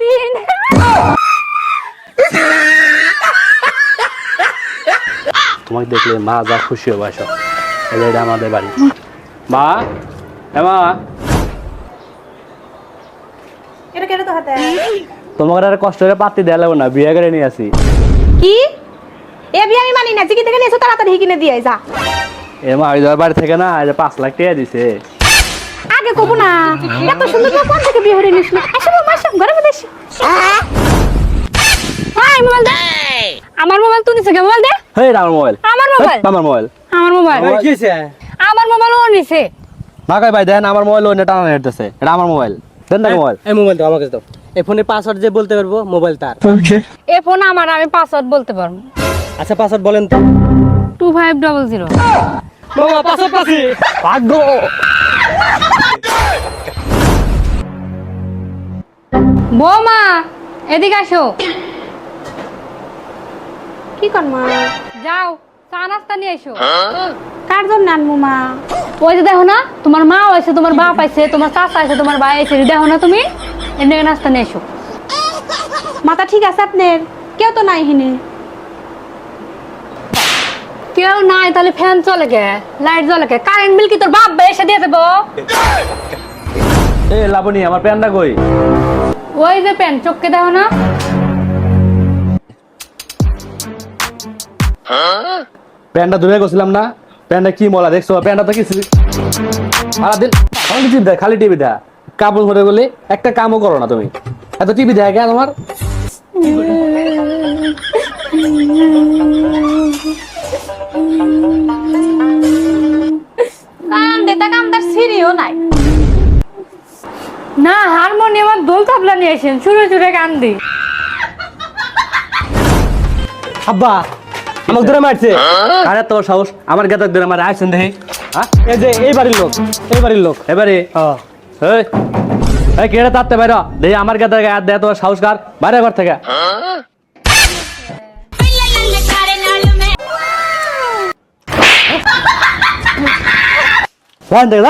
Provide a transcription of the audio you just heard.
3 তোমাকে দেখলে মা যা খুশি হবে এসব। এটা আমাদের বাড়ি। মা, মা, এটা কেন তো হাতে তোমাকে আর কষ্ট করে পাতি দেওয়া লাগবে না, বিয়ে করে নিয়ে আসি। কি এ বিয়ে আমি মানি না, জিকি থেকে নিয়েছো তাড়াতাড়ি কিনে দিয়ে যা। এ মা ওই বাড়ি থেকে না 5 লাখ টাকা দিছে। আগে কবো না, এত সুন্দর করে কোন থেকে বিয়ে হয়ে নিস না। আসো মামা, আসো ঘরে মধ্যে এসো। হাই মোবাইল দে। আমার মোবাইল তুই নিছে কে? মোবাইল দে। হেই আমার মোবাইল। আমার মোবাইল। আমার মোবাইল। আমার মোবাইল। কি হইছে? আমার মোবাইল ও নিছে। না কই ভাই দেন আমার মোবাইল ওনে টানা হেডতেছে। এটা আমার মোবাইল। দেন না মোবাইল। এই মোবাইল দাও আমাকে দাও। এই ফোনের পাসওয়ার্ড যে বলতে পারবো মোবাইল তার। এ ফোন আমার, আমি পাসওয়ার্ড বলতে পারবো। আচ্ছা পাসওয়ার্ড বলেন তো। 2500। মামা পাসওয়ার্ড পাছি। ভাগ্য। বৌমা এদিকে আসো। কি কর মা? যাও চা নাস্তা নিয়ে এসো। কার জন্য আনমু মা? ওই যে দেখো না, তোমার মা আইছে, তোমার বাপ আইছে, তোমার চাচা আইছে, তোমার ভাই আইছে, দেখো না তুমি? এমনি নাস্তা নিয়ে এসো। মাথা ঠিক আছে আপনার? কেউ তো নাই হিনে। কেউ নাই তাহলে ফ্যান চলে গে, লাইট জ্বলে গে, কারেন্ট বিল কি তোর বাপ এসে দিয়ে দেবো? এই লাবণী আমার প্যান্টটা কই? ওই যে প্যান্ট, চোখকে দেখো না? প্যান্টটা ধুয়ে গেছিলাম না? প্যান্টটা কি মলা দেখছো? প্যান্টটা তো কি সারাদিন অনেক টিভি দেয়, খালি টিভি দেয়। কাপড় ধরে বলে একটা কামও করো না তুমি। এত টিভি দেয় কেন তোমার? কাম দেতা কামদার সিরিও নাই। না, হারমোনিয়াম দোল তবলা নিয়ে এসেন, সুরে সুরে গান দি। আব্বা আমাকে ধরে মারছে। আরে তোর সাহস আমার গেদার ধরে আমার আইছেন দেখি। হ্যাঁ এই যে এই বাড়ির লোক, এই বাড়ির লোক। এবারে হ্যাঁ এই এই কেড়ে তাতে বাইরে দেখি আমার গেদার গায়ে হাত দেয় তোমার সাহস কার? বাইরে ঘর থেকে। দেখ